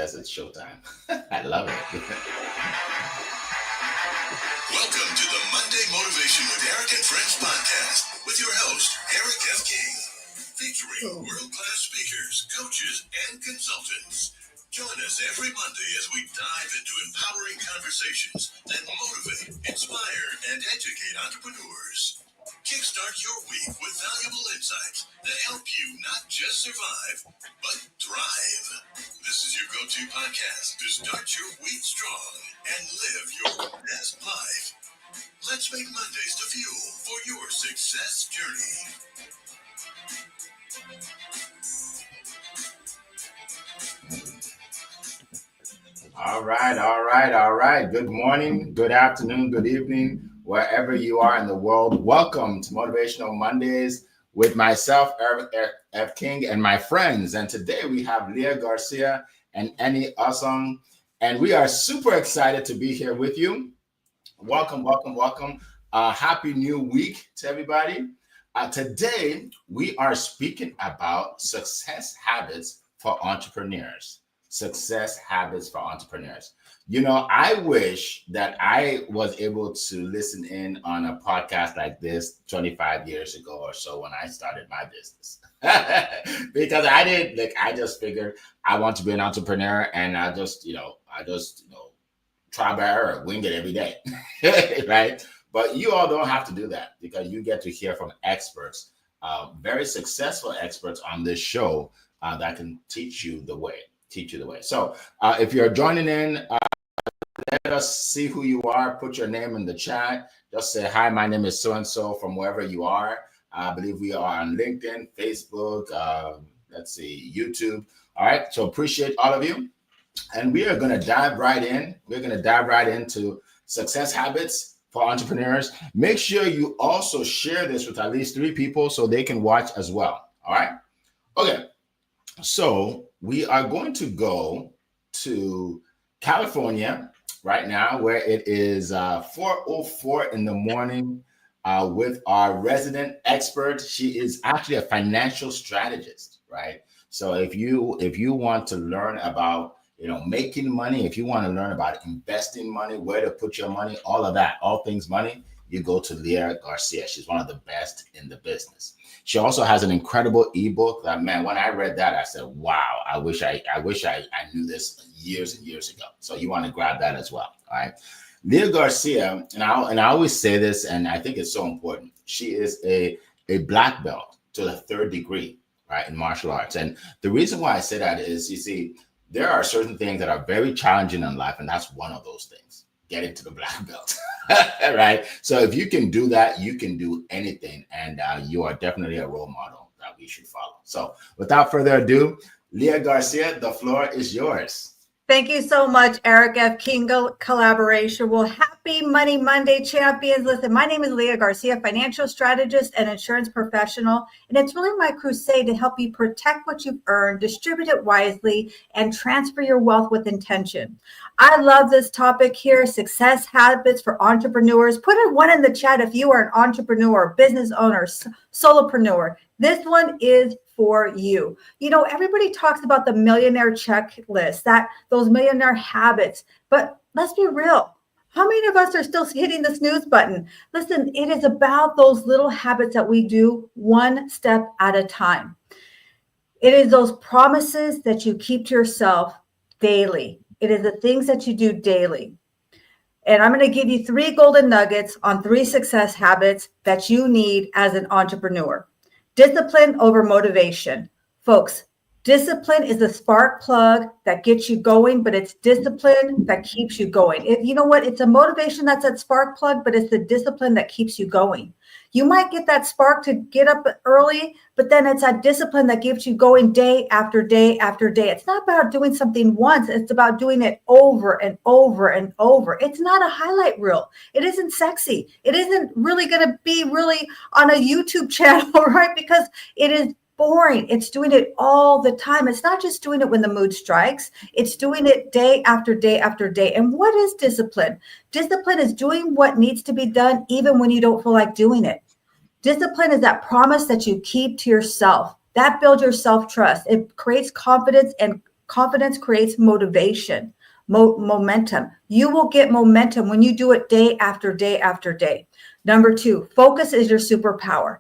says it's showtime. I love it. Welcome to the Monday Motivation with Eric and Friends podcast with your host, Eric F. King, featuring world-class speakers, coaches, and consultants. Join us every Monday as we dive into empowering conversations that motivate, inspire, and educate entrepreneurs. Kickstart your week with valuable insights that help you not just survive, but thrive. This is your go-to podcast to start your week strong and live your best life. Let's make Mondays the fuel for your success journey. All right. Good morning, good afternoon, good evening, wherever you are in the world. Welcome to Motivational Mondays with myself, Eric F. King, and my friends. And today we have Leah Garcia and Annie Awesome. And we are super excited to be here with you. Welcome. Happy new week to everybody. Today, we are speaking about success habits for entrepreneurs. Success habits for entrepreneurs. You know, I wish that I was able to listen in on a podcast like this 25 years ago or so when I started my business. Because I just figured I want to be an entrepreneur, and I just try by error, wing it every day. Right? But you all don't have to do that, because you get to hear from experts, very successful experts on this show that can teach you the way. So if you're joining in, let us see who you are. Put your name in the chat. Just say, hi, my name is so-and-so from wherever you are. I believe we are on LinkedIn, Facebook, YouTube. All right. So appreciate all of you. And we are going to dive right in. We're going to dive right into success habits for entrepreneurs. Make sure you also share this with at least 3 people so they can watch as well. All right. Okay. So we are going to go to California right now, where it is 4:04 in the morning with our resident expert. She is actually a financial strategist, right? So if you want to learn about making money, if you want to learn about investing money, where to put your money, all of that, all things money, you go to Leah Garcia. She's one of the best in the business. She also has an incredible ebook that, man, when I read that, I said, wow, I wish I knew this years and years ago. So you want to grab that as well. All right. Leah Garcia, and I always say this, and I think it's so important. She is a black belt to the 3rd degree, right, in martial arts. And the reason why I say that is, you see, there are certain things that are very challenging in life, and that's one of those things. Getting to the black belt, right? So if you can do that, you can do anything, and you are definitely a role model that we should follow. So without further ado, Leah Garcia, the floor is yours. Thank you so much, Eric F. King collaboration. Well, happy Money Monday, champions. Listen, my name is Leah Garcia, financial strategist and insurance professional, and it's really my crusade to help you protect what you've earned, distribute it wisely, and transfer your wealth with intention. I love this topic here, success habits for entrepreneurs. Put a 1 in the chat if you are an entrepreneur, business owner, solopreneur. This one is for you. You know, everybody talks about the millionaire checklist, those millionaire habits, but let's be real. How many of us are still hitting the snooze button? Listen, it is about those little habits that we do one step at a time. It is those promises that you keep to yourself daily. It is the things that you do daily. And I'm going to give you 3 golden nuggets on 3 success habits that you need as an entrepreneur. Discipline over motivation. Folks, discipline is the spark plug that gets you going, but it's discipline that keeps you going. You know what? It's a motivation that's that spark plug, but it's the discipline that keeps you going. You might get that spark to get up early, but then it's that discipline that keeps you going day after day after day. It's not about doing something once. It's about doing it over and over and over. It's not a highlight reel. It isn't sexy. It isn't really going to be really on a YouTube channel, right? Because it is boring. It's doing it all the time. It's not just doing it when the mood strikes. It's doing it day after day after day. And what is discipline? Discipline is doing what needs to be done even when you don't feel like doing it. Discipline is that promise that you keep to yourself. That builds your self-trust. It creates confidence and Confidence creates motivation, momentum. You will get momentum when you do it day after day after day. Number 2, focus is your superpower.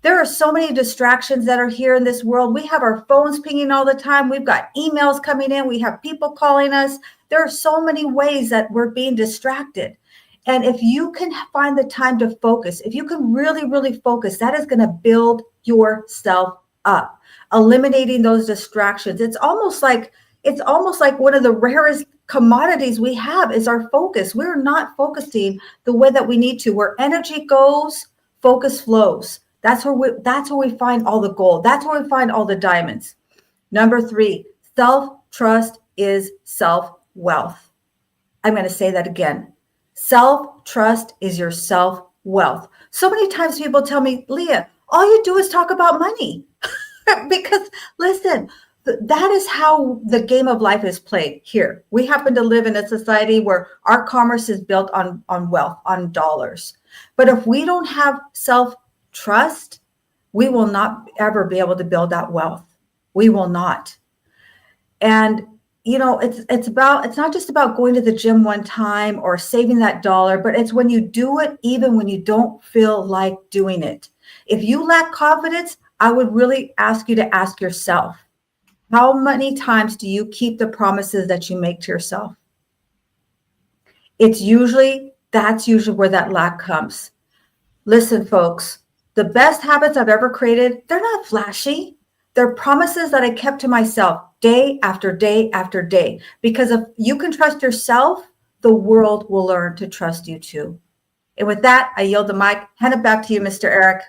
There are so many distractions that are here in this world. We have our phones pinging all the time. We've got emails coming in. We have people calling us. There are so many ways that we're being distracted. And if you can find the time to focus, if you can really, really focus, that is going to build yourself up, eliminating those distractions. It's almost like one of the rarest commodities we have is our focus. We're not focusing the way that we need to. Where energy goes, focus flows. That's where we find all the gold. That's where we find all the diamonds. Number 3, self-trust is self-wealth. I'm going to say that again. Self-trust is your self-wealth. So many times people tell me, Leah, all you do is talk about money. Because listen, that is how the game of life is played here. We happen to live in a society where our commerce is built on wealth, on dollars. But if we don't have self-trust, we will not ever be able to build that wealth. We will not. And it's not just about going to the gym one time or saving that dollar, but it's when you do it, even when you don't feel like doing it. If you lack confidence, I would really ask you to ask yourself, how many times do you keep the promises that you make to yourself? That's usually where that lack comes. Listen, folks, the best habits I've ever created, they're not flashy. They're promises that I kept to myself day after day after day. Because if you can trust yourself, the world will learn to trust you too. And with that, I yield the mic. Hand it back to you, Mr. Eric.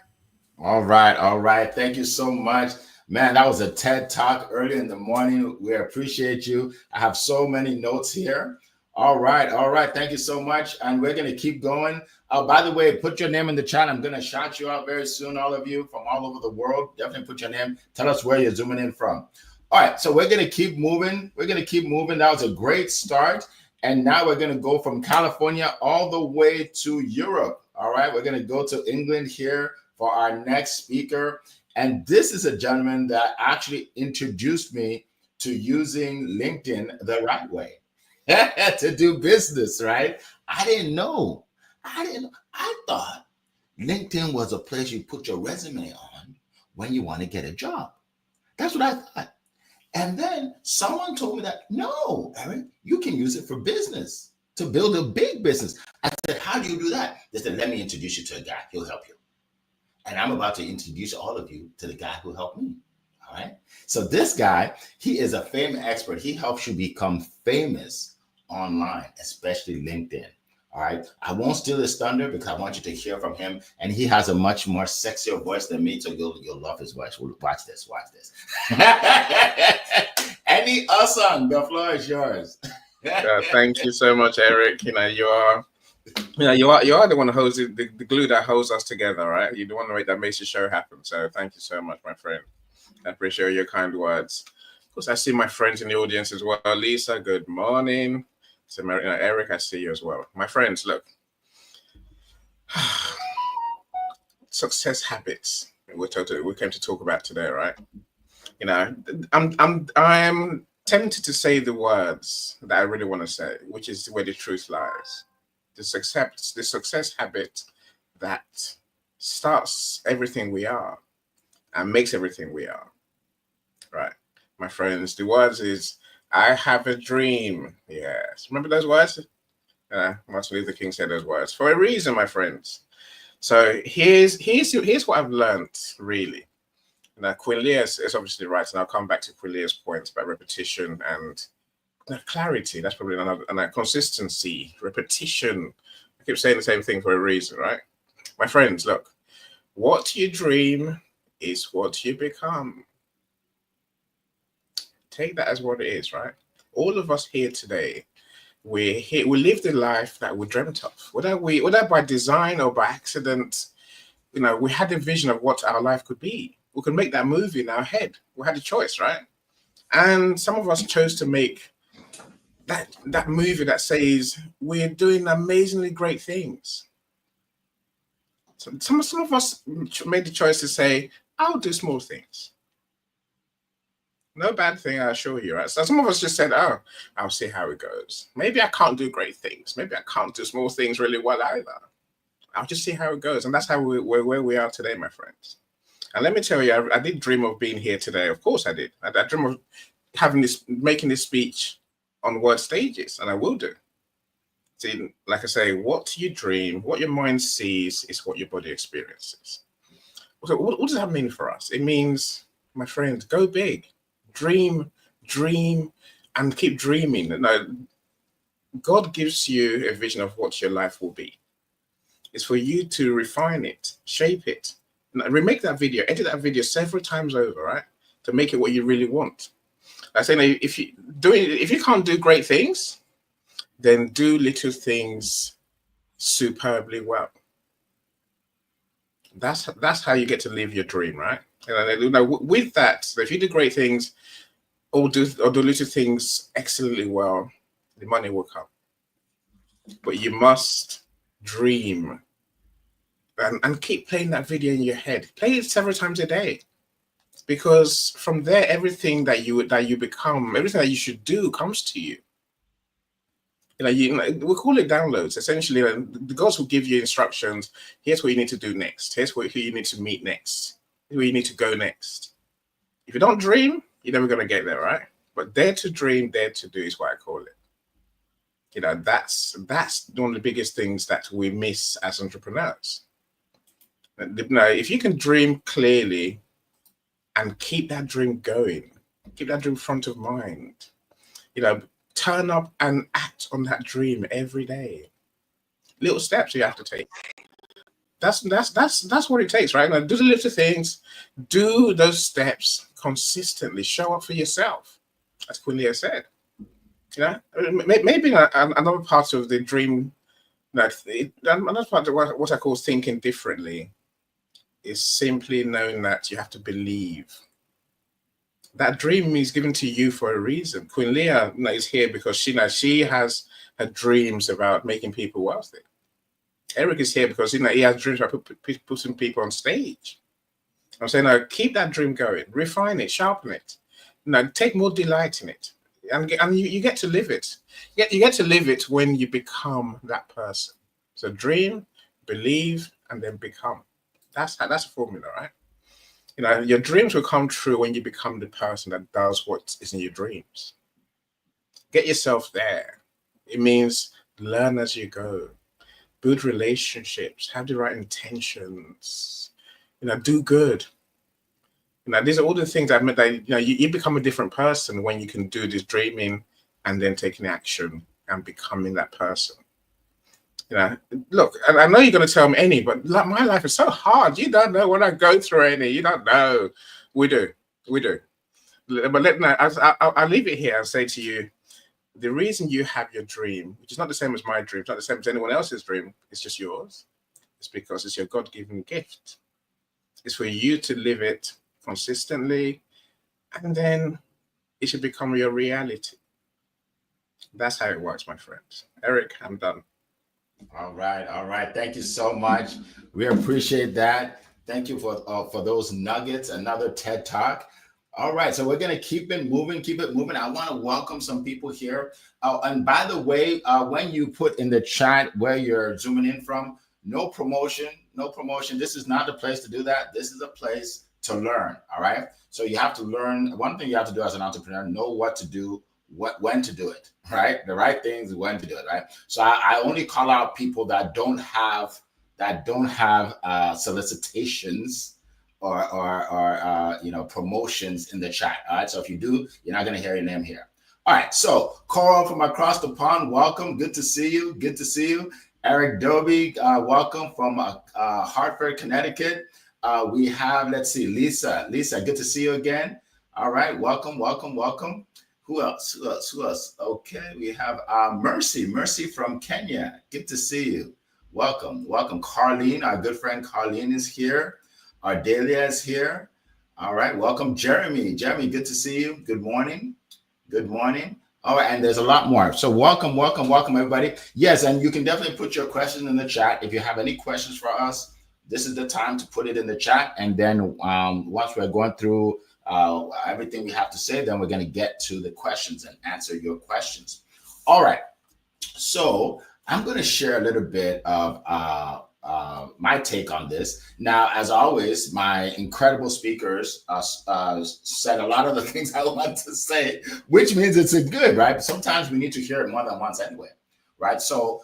All right. Thank you so much. Man, that was a TED Talk early in the morning. We appreciate you. I have so many notes here. All right. Thank you so much. And we're going to keep going. By the way, put your name in the chat. I'm going to shout you out very soon, all of you from all over the world. Definitely put your name. Tell us where you're zooming in from. All right, so we're going to keep moving. That was a great start. And now we're going to go from California all the way to Europe. All right, we're going to go to England here for our next speaker. And this is a gentleman that actually introduced me to using LinkedIn the right way to do business, right? I didn't know. I thought LinkedIn was a place you put your resume on when you want to get a job. That's what I thought. And then someone told me that, no, Eric, you can use it for business, to build a big business. I said, how do you do that? They said, let me introduce you to a guy. He'll help you. And I'm about to introduce all of you to the guy who helped me. All right. So this guy, he is a famous expert. He helps you become famous online, especially LinkedIn. All right. I won't steal his thunder because I want you to hear from him. And he has a much more sexier voice than me. So you'll love his voice. Watch this. Eddie Usong, the floor is yours. Thank you so much, Eric. You are the one who holds the glue that holds us together, right? You're the one that makes the show happen. So thank you so much, my friend. I appreciate your kind words. Of course, I see my friends in the audience as well. Lisa, good morning. So, Eric, I see you as well. My friends, look. Success habits. We came to talk about today, right? I'm tempted to say the words that I really want to say, which is where the truth lies. The success habit that starts everything we are and makes everything we are. Right. My friends, the words is, I have a dream. Yes. Remember those words? Martin Luther King said those words for a reason, my friends. So here's what I've learned, really. Now, Queen Leah is obviously right, and I'll come back to Queen Leah's points about repetition and clarity. That's probably another, and consistency, repetition. I keep saying the same thing for a reason, right? My friends, look, what you dream is what you become. Take that as what it is, right? All of us here today, we live the life that we dreamt of. Whether by design or by accident, we had a vision of what our life could be. We could make that movie in our head. We had a choice, right? And some of us chose to make that movie that says we're doing amazingly great things. So some of us made the choice to say, I'll do small things. No bad thing, I assure you, right? So some of us just said, oh, I'll see how it goes. Maybe I can't do great things. Maybe I can't do small things really well either. I'll just see how it goes. And that's how we're where we are today, my friends. And let me tell you, I did dream of being here today. Of course I did. I dream of making this speech on world stages, and I will do. See, like I say, what you dream, what your mind sees is what your body experiences. So what does that mean for us? It means, my friends, go big, dream, and keep dreaming. Now, God gives you a vision of what your life will be. It's for you to refine it, shape it, remake that video, edit that video several times over, right? To make it what you really want. I say, if you can't do great things, then do little things superbly well. That's how you get to live your dream, right? And with that, so if you do great things or do little things excellently well, the money will come. But you must dream and keep playing that video in your head. Play it several times a day, because from there, everything that you become, everything that you should do comes to you. We call it downloads. Essentially, the gods will give you instructions. Here's what you need to do next. Here's who you need to meet next. Here's where you need to go next. If you don't dream, you're never going to get there, right? But dare to dream, dare to do is what I call it. That's one of the biggest things that we miss as entrepreneurs. If you can dream clearly and keep that dream going, keep that dream front of mind, turn up and act on that dream every day. Little steps you have to take. That's what it takes, right? Now, do the little things, do those steps consistently, show up for yourself, as Queen Leah said. Maybe another part of the dream, another part of what I call thinking differently, is simply knowing that you have to believe. That dream is given to you for a reason. Queen Leah is here because she has her dreams about making people wealthy. Eric is here because he has dreams about putting people on stage. I'm saying, keep that dream going, refine it, sharpen it. Take more delight in it, and you get to live it. You get to live it when you become that person. So dream, believe, and then become. That's a formula, right? Your dreams will come true when you become the person that does what is in your dreams. Get yourself there. It means learn as you go, build relationships, have the right intentions, do good. These are all the things that meant that you become a different person when you can do this dreaming and then taking action and becoming that person. Look, I know you're going to tell me, Annie, but my life is so hard. You don't know what I go through, Annie. You don't know. We do. But I'll leave it here and say to you, the reason you have your dream, which is not the same as my dream, it's not the same as anyone else's dream, it's just yours. It's because it's your God-given gift. It's for you to live it consistently, and then it should become your reality. That's how it works, my friends. Eric, I'm done. All right. Thank you so much. We appreciate that. Thank you for those nuggets. Another TED Talk. All right, so we're gonna keep it moving. I want to welcome some people here. And by the way, when you put in the chat where you're zooming in from, no promotion. This is not the place to do that. This is a place to learn. All right. So you have to learn. One thing you have to do as an entrepreneur: know what to do, when to do it, right? The right things, when to do it, right? So I only call out people that don't have solicitations or promotions in the chat. All right. So if you do, you're not going to hear your name here. All right. So Coral from across the pond, welcome. Good to see you. Eric Dobie, welcome from Hartford, Connecticut. We have, let's see, Lisa, good to see you again. All right. Welcome. Who else? Okay, we have Mercy from Kenya. Good to see you. Welcome. Carlene, our good friend Carlene is here. Ardelia is here. All right, welcome Jeremy. Good to see you. Good morning. All right, and there's a lot more. So welcome everybody. Yes, and you can definitely put your questions in the chat. If you have any questions for us, this is the time to put it in the chat. And then once we're going through everything we have to say, then we're going to get to the questions and answer your questions. All right. So I'm going to share a little bit of my take on this. Now, as always, my incredible speakers said a lot of the things I want to say, which means it's a good, right? Sometimes we need to hear it more than once anyway, right? So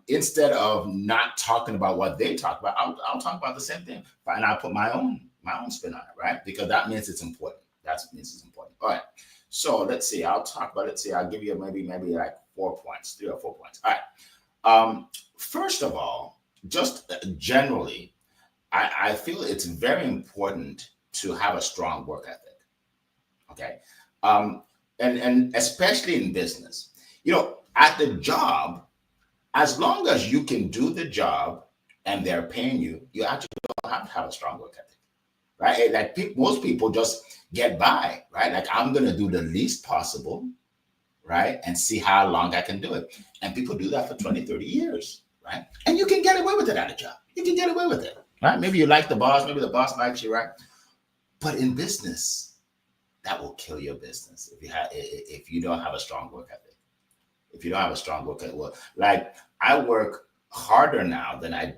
instead of not talking about what they talk about, I'll talk about the same thing, and I'll put my own spin on it, right? Because that means it's important. That means it's important. All right. So let's see. I'll talk about. Let's see. I'll give you maybe like 4 points, 3 or 4 points. All right. First of all, just generally, I feel it's very important to have a strong work ethic. Okay. And especially in business, at the job, as long as you can do the job and they're paying you, you actually don't have to have a strong work ethic, right? Like most people just get by, right? Like, I'm going to do the least possible, right? And see how long I can do it. And people do that for 20, 30 years, right? And you can get away with it at a job. You can get away with it, right? Maybe you like the boss, maybe the boss likes you, right? But in business, that will kill your business if you don't have a strong work ethic. If you don't have a strong work ethic, well, like, I work harder now than I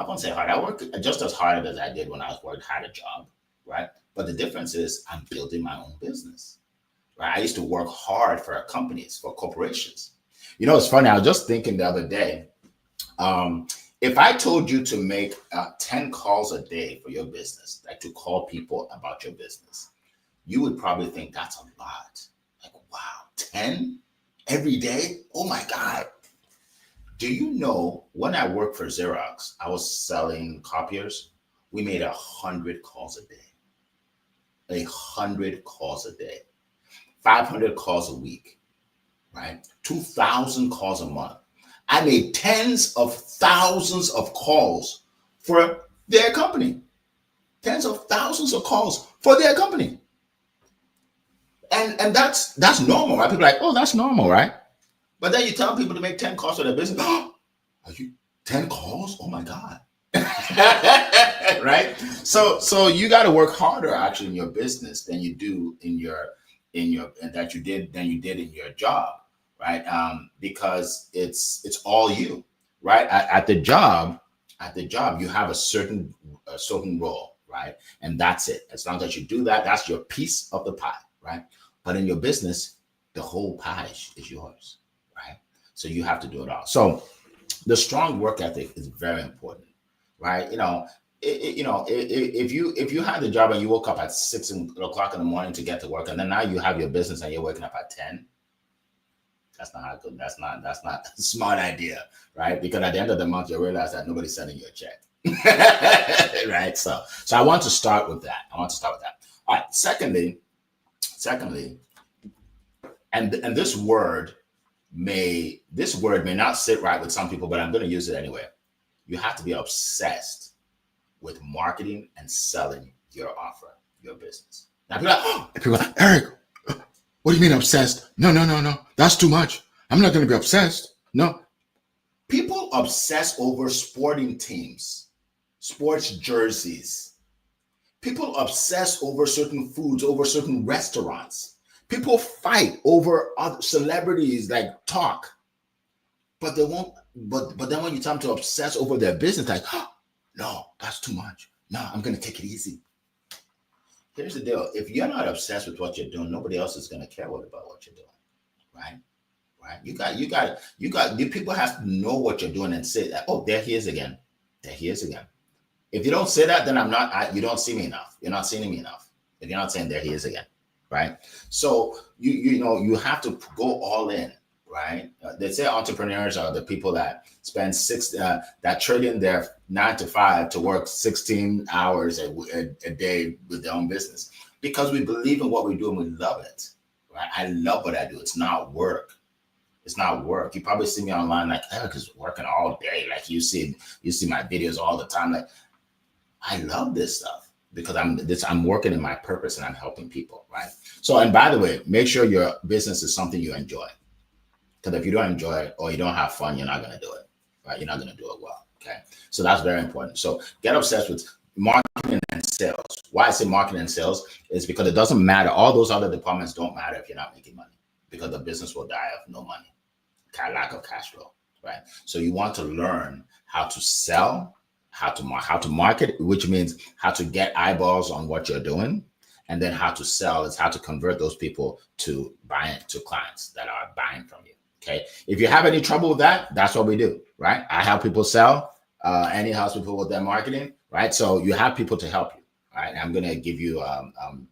won't say hard. I work just as hard as I did when I had a job, right? But the difference is I'm building my own business, right? I used to work hard for companies, for corporations. It's funny. I was just thinking the other day, if I told you to make 10 calls a day for your business, like to call people about your business, you would probably think that's a lot. Like, wow, 10 every day? Oh my God. Do you know when I worked for Xerox, I was selling copiers. We made 100 calls a day. 100 calls a day. 500 calls a week, right? 2,000 calls a month. I made tens of thousands of calls for their company. Tens of thousands of calls for their company. And that's normal, right? People are like, oh, that's normal, right? But then you tell people to make 10 calls for their business. Oh, are you 10 calls? Oh my God. Right? So you got to work harder actually in your business than you do than you did in your job, right? Because it's all you, right? At the job, you have a certain role, right? And that's it. As long as you do that, that's your piece of the pie, right? But in your business, the whole pie is yours, right? So you have to do it all. So the strong work ethic is very important, right? If you had the job and you woke up at 6 o'clock in the morning to get to work, and then now you have your business and you're waking up at 10, that's not good. That's not a smart idea, right? Because at the end of the month, you realize that nobody's sending you a check, right? So I want to start with that. All right. Secondly, and this word may not sit right with some people, but I'm going to use it anyway. You have to be obsessed with marketing and selling your offer, your business. Now people are like, Eric, what do you mean obsessed? No. That's too much. I'm not going to be obsessed. No. People obsess over sporting teams, sports jerseys. People obsess over certain foods, over certain restaurants. People fight over other celebrities, like talk. But they won't. But then when you tell them to obsess over their business, like, no, that's too much. No, I'm going to take it easy. Here's the deal. If you're not obsessed with what you're doing, nobody else is going to care about what you're doing, right? Right? You got. People have to know what you're doing and say that. Oh, there he is again. If you don't say that, then you don't see me enough. You're not seeing me enough. If you're not saying there he is again, right? So you have to go all in, right? They say entrepreneurs are the people that spend that trade in their 9 to 5 to work 16 hours a day with their own business, because we believe in what we do and we love it, right? I love what I do. It's not work. You probably see me online like, Eric is working all day. Like you see my videos all the time. Like, I love this stuff because I'm working in my purpose and I'm helping people, right? So, and by the way, make sure your business is something you enjoy. Because if you don't enjoy it or you don't have fun, you're not going to do it, right? You're not going to do it well, okay? So that's very important. So get obsessed with marketing and sales. Why I say marketing and sales is because it doesn't matter. All those other departments don't matter if you're not making money, because the business will die of no money, lack of cash flow, right? So you want to learn how to sell, how to market, which means how to get eyeballs on what you're doing, and then how to sell is how to convert those people to buying, to clients that are buying from you. Okay. If you have any trouble with that, that's what we do, right? I help people sell. Annie helps people with their marketing, right? So you have people to help you, right? I'm gonna give you an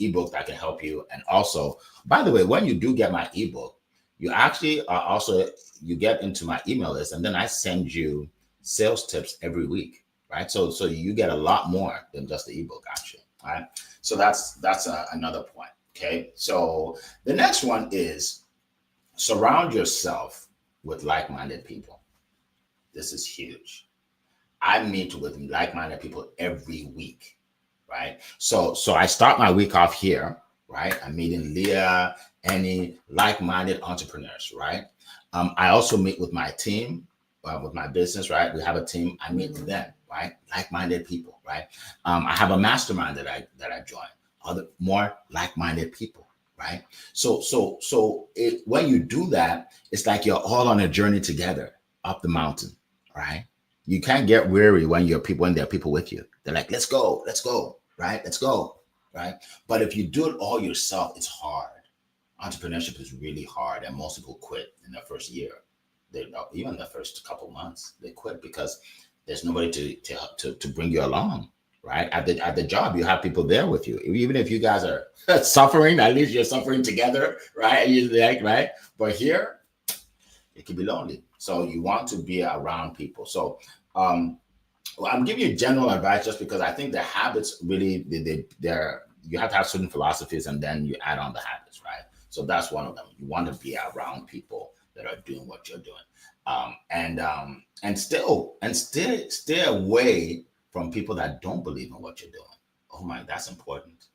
ebook that can help you. And also, by the way, when you do get my ebook, you actually are also, you get into my email list, and then I send you sales tips every week, right? So you get a lot more than just the ebook, actually, right? So that's another point. Okay. So the next one is surround yourself with like-minded people. This is huge. I meet with like-minded people every week, right? So I start my week off here, right? I'm meeting Leah, any like-minded entrepreneurs, right? I also meet with my team, with my business, right? We have a team. I meet with them, right? Like-minded people, right? I have a mastermind that I join. Other more like-minded people, right? So when you do that, it's like you're all on a journey together up the mountain, right? You can't get weary when there are people with you. They're like, let's go, right? Let's go, right? But if you do it all yourself, it's hard. Entrepreneurship is really hard, and most people quit in their first year. Even the first couple months, they quit because there's nobody to bring you along, right? At the job, you have people there with you. Even if you guys are suffering, at least you're suffering together, right? Right? But here, it can be lonely. So you want to be around people. So I'm giving you general advice just because I think the habits really, they're you have to have certain philosophies, and then you add on the habits, right? So that's one of them. You want to be around people that are doing what you're doing, and stay away from people that don't believe in what you're doing. Oh my, that's important,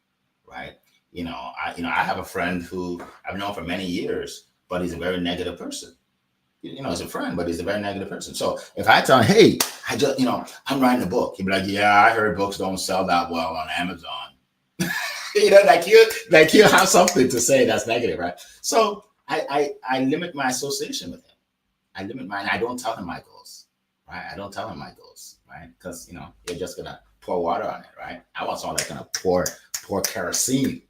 right? I have a friend who I've known for many years, but he's a very negative person. He's a friend, but he's a very negative person. So if I tell him, hey, I'm writing a book, he'd be like, yeah, I heard books don't sell that well on Amazon. Like you have something to say that's negative, right? So I limit my association with him. I limit mine. I don't tell him my goals, right? I don't tell him my goals, right? Because you're just gonna pour water on it, right? I want someone that's gonna pour kerosene,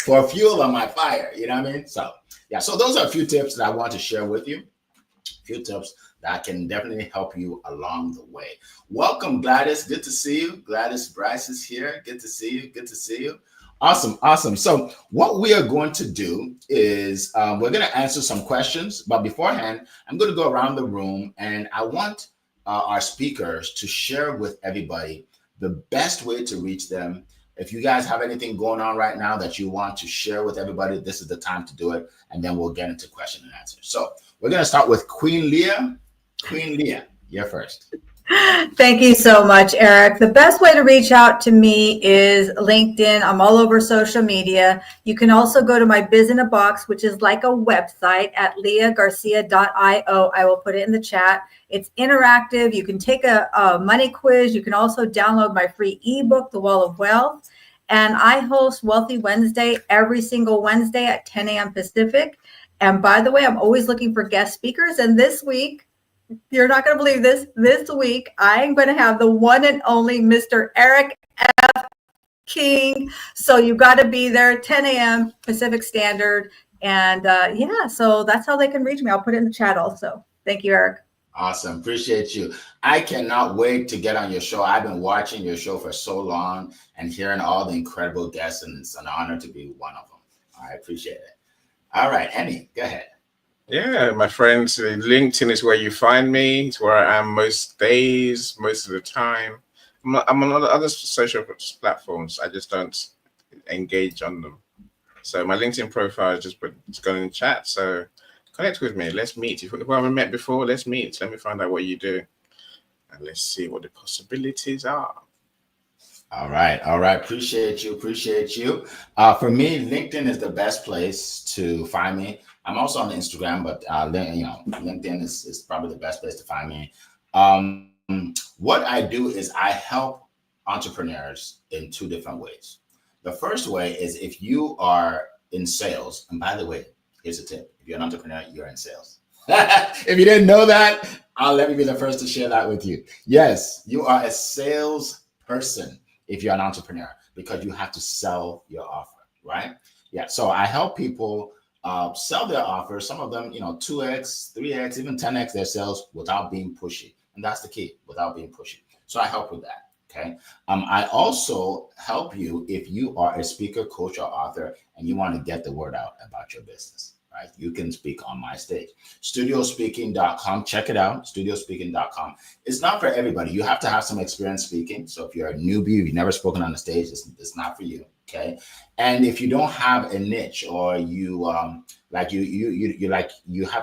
pour fuel on my fire. You know what I mean? So yeah. So those are a few tips that I want to share with you. A few tips that can definitely help you along the way. Welcome, Gladys. Good to see you. Gladys Bryce is here. Good to see you. Awesome. So what we are going to do is we're going to answer some questions. But beforehand, I'm going to go around the room, and I want our speakers to share with everybody the best way to reach them. If you guys have anything going on right now that you want to share with everybody, this is the time to do it. And then we'll get into question and answer. So we're going to start with Queen Leah. Queen Leah, you're first. Thank you so much, Eric. The best way to reach out to me is LinkedIn. I'm all over social media. You can also go to my Biz in a Box, which is like a website at leahgarcia.io. I will put it in the chat. It's interactive. You can take a money quiz. You can also download my free ebook, The Wall of Wealth. And I host Wealthy Wednesday every single Wednesday at 10 a.m. Pacific. And by the way, I'm always looking for guest speakers. And this week, you're not going to believe this. This week, I'm going to have the one and only Mr. Eric F. King. So you got to be there 10 a.m. Pacific Standard. And so that's how they can reach me. I'll put it in the chat also. Thank you, Eric. Awesome. Appreciate you. I cannot wait to get on your show. I've been watching your show for so long and hearing all the incredible guests, and it's an honor to be one of them. I appreciate it. All right, Annie, go ahead. Yeah, my friends, LinkedIn is where you find me. It's where I am most days, most of the time. I'm on other social platforms. I just don't engage on them. So my LinkedIn profile is just going in the chat. So connect with me. Let's meet. If we haven't met before, let's meet. Let me find out what you do. And let's see what the possibilities are. All right. Appreciate you. For me, LinkedIn is the best place to find me. I'm also on Instagram, but LinkedIn is probably the best place to find me. What I do is I help entrepreneurs in two different ways. The first way is if you are in sales, and by the way, here's a tip. If you're an entrepreneur, you're in sales. If you didn't know that, let me be the first to share that with you. Yes, you are a sales person if you're an entrepreneur because you have to sell your offer, right? Yeah, so I help people sell their offers. Some of them, 2x, 3x, even 10x their sales without being pushy. And that's the key, without being pushy. So I help with that. Okay. I also help you if you are a speaker, coach, or author, and you want to get the word out about your business, right? You can speak on my stage. Studiospeaking.com. Check it out. Studiospeaking.com. It's not for everybody. You have to have some experience speaking. So if you're a newbie, you've never spoken on the stage, it's not for you. Okay. And if you don't have a niche or you have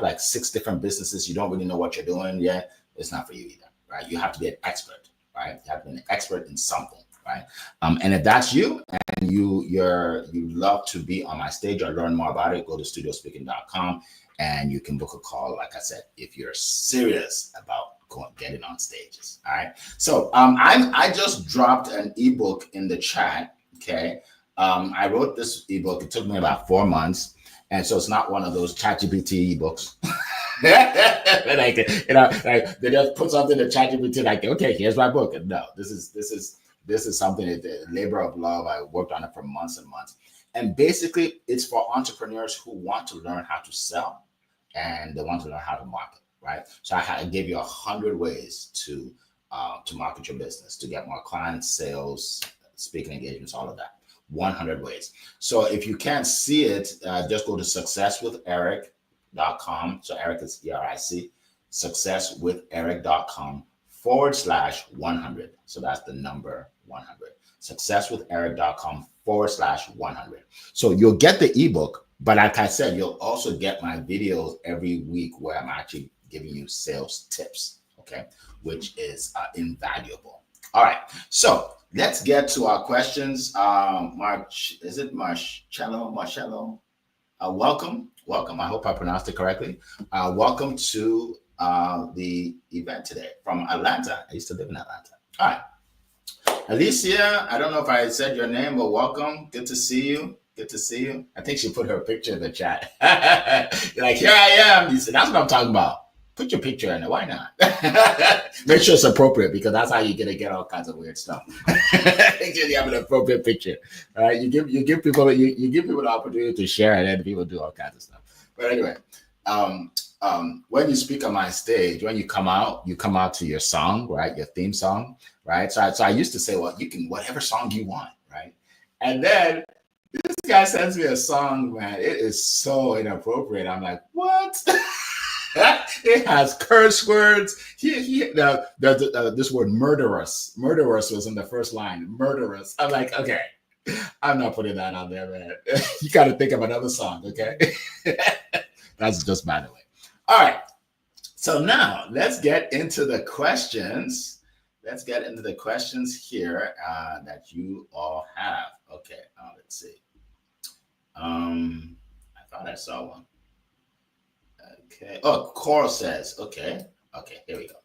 like 6 different businesses, you don't really know what you're doing yet, it's not for you either, right? You have to be an expert, right? You have to be an expert in something, right? And if that's you and you love to be on my stage or learn more about it, go to studiospeaking.com and you can book a call, like I said, if you're serious about getting on stages. All right. So I just dropped an ebook in the chat. Okay. I wrote this ebook. It took me about 4 months. And so it's not one of those ChatGPT ebooks. Like, they just put something in ChatGPT like, okay, here's my book. No, this is something that the labor of love. I worked on it for months and months. And basically it's for entrepreneurs who want to learn how to sell and they want to learn how to market, right? So I gave you 100 ways to market your business, to get more clients, sales, speaking engagements, all of that. 100 ways. So if you can't see it, just go to successwitheric.com. So Eric is ERIC, successwitheric.com/100. So that's the number 100. Successwitheric.com/100. So you'll get the ebook, but like I said, you'll also get my videos every week where I'm actually giving you sales tips, okay, which is invaluable. All right. So let's get to our questions. Is it Marcello? Welcome. I hope I pronounced it correctly. Welcome to the event today from Atlanta. I used to live in Atlanta. All right. Alicia, I don't know if I said your name, but welcome. Good to see you. I think she put her picture in the chat. You're like, here I am. You said, that's what I'm talking about. Put your picture in there. Why not? Make sure it's appropriate because that's how you're gonna get all kinds of weird stuff. Make sure you have an appropriate picture. All right. You give people the opportunity to share, and then people do all kinds of stuff. But anyway, when you speak on my stage, when you come out to your song, right? Your theme song, right? So I used to say, well, you can whatever song you want, right? And then this guy sends me a song, man. It is so inappropriate. I'm like, what? It has curse words. This word murderous was in the first line. Murderous. I'm like, okay, I'm not putting that on there, man. You got to think of another song, okay? That's just by the way. All right. So now let's get into the questions. Let's get into the questions here that you all have. Okay. Let's see. I thought I saw one. Okay. Oh, Coral says, okay, here we go.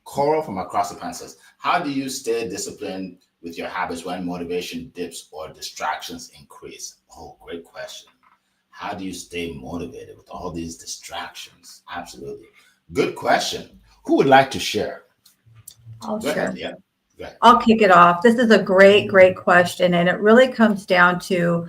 Coral from across the pond says, how do you stay disciplined with your habits when motivation dips or distractions increase? Oh, great question. How do you stay motivated with all these distractions? Absolutely. Good question. Who would like to share? I'll Go share. ahead, yeah. Go ahead. I'll kick it off. This is a great question. And it really comes down to,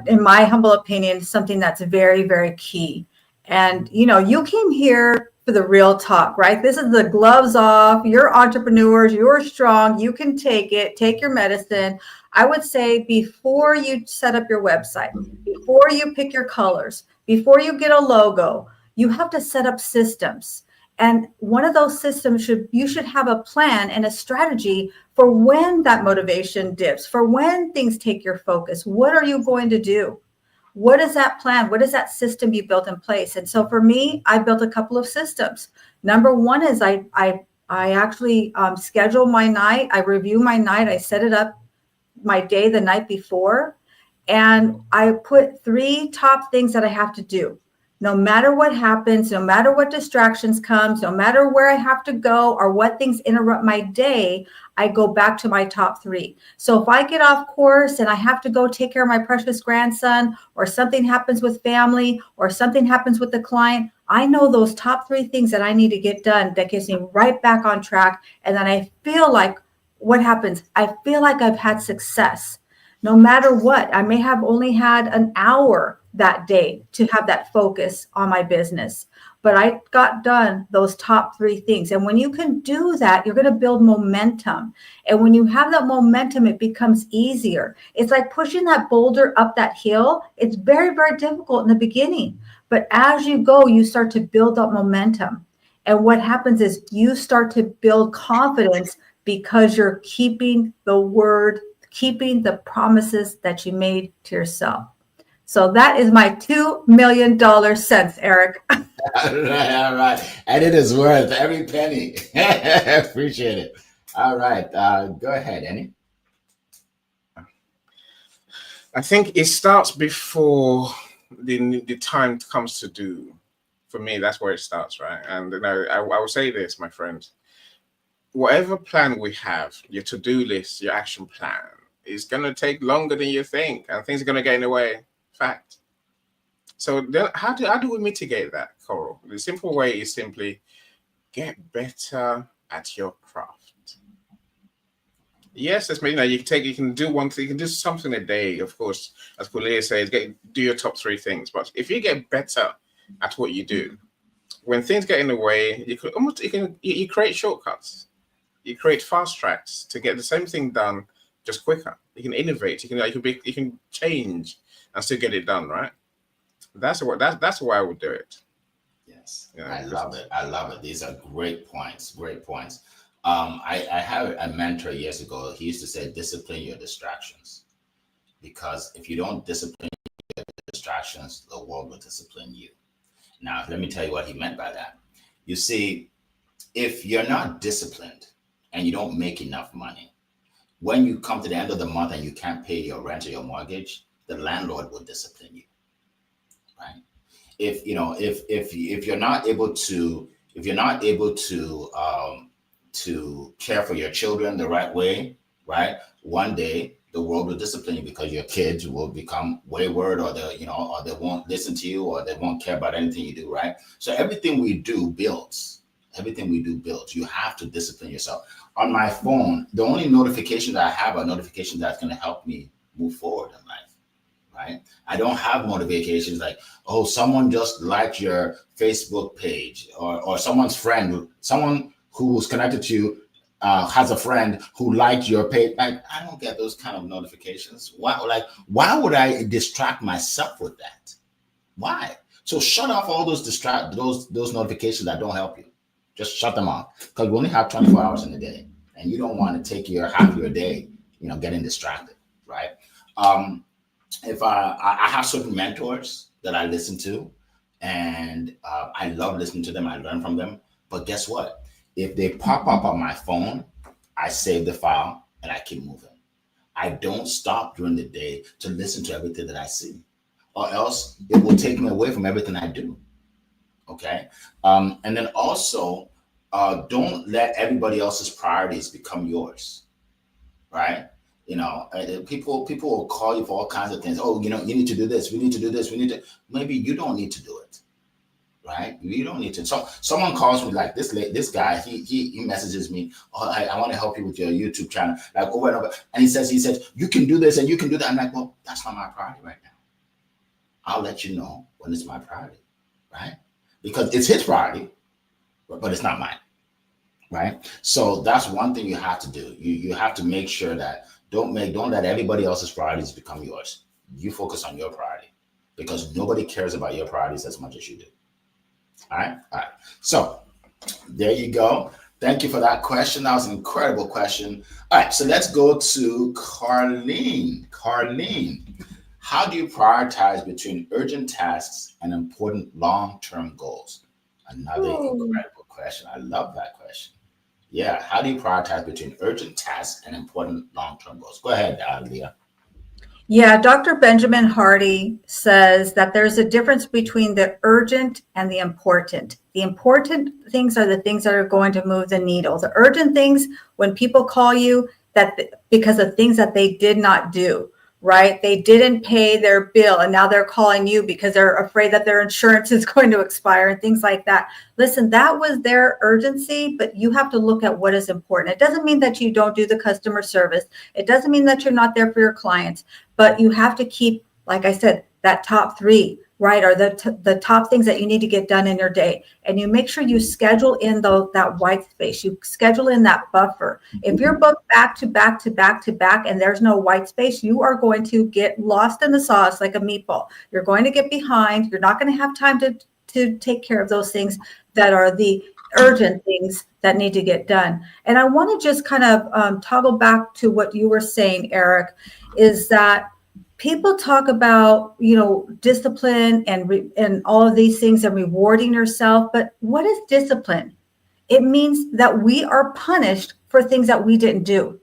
in my humble opinion, something that's very, very key. And, you came here for the real talk, right? This is the gloves off. You're entrepreneurs. You're strong. You can take it. Take your medicine. I would say before you set up your website, before you pick your colors, before you get a logo, you have to set up systems. And one of those systems you should have a plan and a strategy for when that motivation dips, for when things take your focus. What are you going to do? What is that plan? What is that system you built in place? And so for me, I built a couple of systems. Number one is I actually schedule my night. I review my night. I set it up my day the night before. And I put 3 top things that I have to do. No matter what happens, no matter what distractions comes, no matter where I have to go or what things interrupt my day, I go back to my top 3. So if I get off course and I have to go take care of my precious grandson, or something happens with family, or something happens with the client, I know those top 3 things that I need to get done that gets me right back on track. And then I feel like what happens? I feel like I've had success. No matter what, I may have only had an hour that day to have that focus on my business, but I got done those top 3 things. And when you can do that, you're going to build momentum. And when you have that momentum, it becomes easier. It's like pushing that boulder up that hill. It's very, very difficult in the beginning, but as you go, you start to build up momentum. And what happens is you start to build confidence because you're keeping the word, keeping the promises that you made to yourself. So that is my $2 million sense, Eric. All right. And it is worth every penny. Appreciate it. All right. Go ahead, Annie. I think it starts before the time comes to do. For me, that's where it starts, right? And I will say this, my friends. Whatever plan we have, your to-do list, your action plan, is going to take longer than you think, and things are going to get in the way. Fact. So then how do we mitigate that, Coral? The simple way is simply get better at your craft. Yes, it's, you can do one thing, you can do something a day, of course, as Paulia says, do your top 3 things. But if you get better at what you do, when things get in the way, you create shortcuts. You create fast tracks to get the same thing done just quicker. You can innovate. You can change and still get it done, right? That's why I would do it. Yes, I love it. I love it. These are great points. Great points. I had a mentor years ago. He used to say, discipline your distractions, because if you don't discipline your distractions, the world will discipline you. Now, let me tell you what he meant by that. You see, if you're not disciplined and you don't make enough money, when you come to the end of the month and you can't pay your rent or your mortgage, the landlord will discipline you, right? If you're not able to care for your children the right way, right? One day the world will discipline you because your kids will become wayward, or they won't listen to you, or they won't care about anything you do, right? So everything we do builds. Everything we do builds. You have to discipline yourself. On my phone, the only notifications I have are notifications that's going to help me move forward in life, right? I don't have notifications like, oh, someone just liked your Facebook page, or someone who's connected to you has a friend who liked your page. Like, I don't get those kind of notifications. Why would I distract myself with that? Why? So shut off all those those notifications that don't help you. Just shut them off, because we only have 24 hours in a day, and you don't want to take half your day, getting distracted, right? If I have certain mentors that I listen to, and I love listening to them, I learn from them. But guess what? If they pop up on my phone, I save the file and I keep moving. I don't stop during the day to listen to everything that I see, or else it will take me away from everything I do. Okay. And then also, don't let everybody else's priorities become yours, right? People will call you for all kinds of things. Oh, you need to do this. We need to do this. Maybe you don't need to do it, right? You don't need to. So someone calls me, like this guy, he messages me, oh, I want to help you with your YouTube channel, like over and over. And he says, you can do this and you can do that. I'm like, well, that's not my priority right now. I'll let you know when it's my priority, right? Because it's his priority, but it's not mine, right? So that's one thing you have to do. You have to make sure that don't let everybody else's priorities become yours. You focus on your priority, because nobody cares about your priorities as much as you do. All right. So there you go. Thank you for that question. That was an incredible question. All right. So let's go to Carlene. Carlene, how do you prioritize between urgent tasks and important long-term goals? Another incredible question. I love that question. Yeah. How do you prioritize between urgent tasks and important long-term goals? Go ahead, Leah. Yeah, Dr. Benjamin Hardy says that there's a difference between the urgent and the important. The important things are the things that are going to move the needle. The urgent things, when people call you that because of things that they did not do, right? They didn't pay their bill and now they're calling you because they're afraid that their insurance is going to expire and things like that. Listen, that was their urgency, but you have to look at what is important. It doesn't mean that you don't do the customer service. It doesn't mean that you're not there for your clients. But you have to keep, like I said, that top three, right? Or the top things that you need to get done in your day. And you make sure you schedule in that white space. You schedule in that buffer. If you're booked back to back to back to back and there's no white space, you are going to get lost in the sauce like a meatball. You're going to get behind. You're not going to have time to take care of those things that are the urgent things that need to get done. And I want to just kind of toggle back to what you were saying, Eric, is that people talk about, discipline and all of these things and rewarding yourself. But what is discipline? It means that we are punished for things that we didn't do,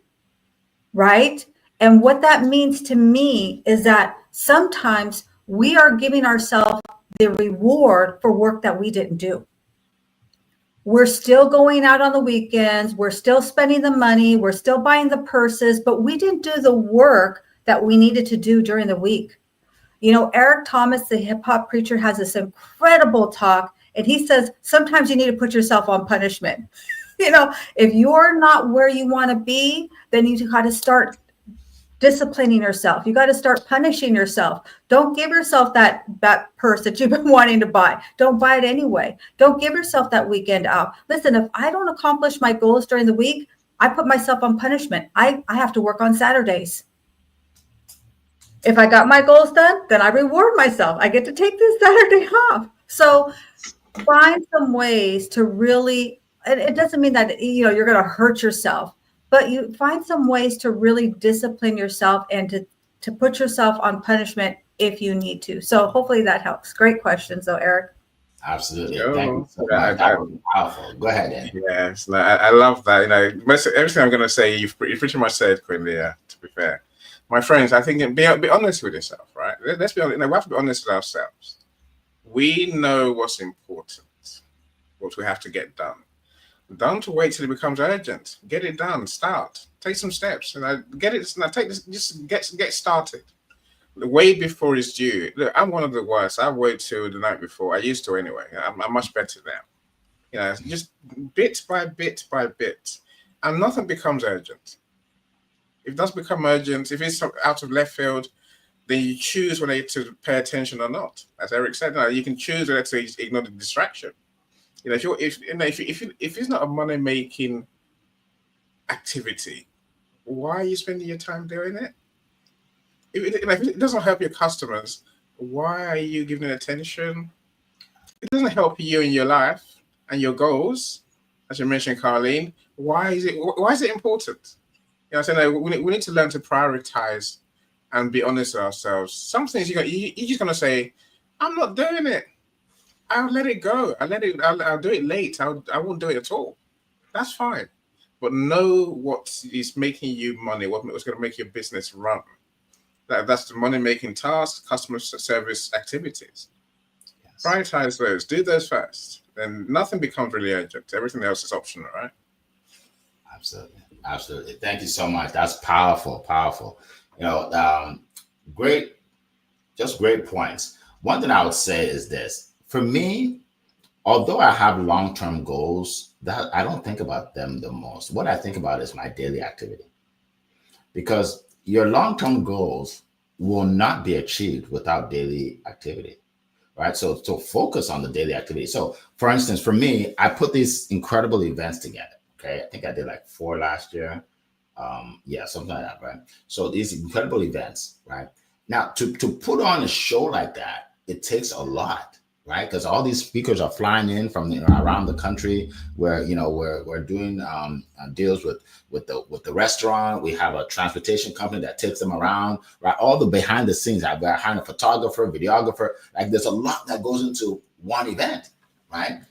right? And what that means to me is that sometimes we are giving ourselves the reward for work that we didn't do. We're still going out on the weekends. We're still spending the money. We're still buying the purses, but we didn't do the work that we needed to do during the week. Eric Thomas, the hip hop preacher, has this incredible talk, and he says sometimes you need to put yourself on punishment. If you're not where you want to be, then you got to start disciplining yourself. You got to start punishing yourself. Don't give yourself that purse that you've been wanting to buy. Don't buy it anyway. Don't give yourself that weekend out. Listen, if I don't accomplish my goals during the week, I put myself on punishment. I have to work on Saturdays. If I got my goals done, then I reward myself. I get to take this Saturday off. So find some ways to really, and it doesn't mean that you're going to hurt yourself, but you find some ways to really discipline yourself and to put yourself on punishment if you need to. So hopefully that helps. Great questions though, Eric. Absolutely. Thank you so much. That was powerful. Go ahead, Ed. Yes, I love that. Everything I'm going to say, you've pretty much said, Quinn, to be fair. My friends, I think be honest with yourself, right? Let's be honest. We have to be honest with ourselves. We know what's important, what we have to get done. Don't wait till it becomes urgent. Get it done. Start. Take some steps. Get it. Take this. Just get started. Way before it's due. Look, I'm one of the worst. I wait till the night before. I used to anyway. I'm much better now. Just bit by bit by bit, and nothing becomes urgent. If it does become urgent, if it's out of left field, then you choose whether to pay attention or not. As Eric said, you can choose whether to ignore the distraction. If it's not a money-making activity, why are you spending your time doing it? If it doesn't help your customers, why are you giving it attention? It doesn't help you in your life and your goals, as you mentioned, Carlene. Why is it important? We need to learn to prioritize and be honest with ourselves. Some things you're just gonna say, I'm not doing it. I'll let it go. I'll do it late. I won't do it at all. That's fine. But know what is making you money, what's going to make your business run. That's the money-making tasks, customer service activities. Yes. Prioritize those. Do those first. Then nothing becomes really urgent. Everything else is optional, right? Absolutely. Thank you so much. That's powerful. Great points. One thing I would say is this. For me, although I have long-term goals, that I don't think about them the most. What I think about is my daily activity. Because your long-term goals will not be achieved without daily activity, right? So focus on the daily activity. So for instance, for me, I put these incredible events together. Okay. I think I did like 4 last year. Something like that, right? So these incredible events, right? Now to put on a show like that, it takes a lot, right? Because all these speakers are flying in from around the country. Where we're doing deals with the restaurant. We have a transportation company that takes them around, right? All the behind the scenes. I've got hired a photographer, videographer. Like there's a lot that goes into one event, right?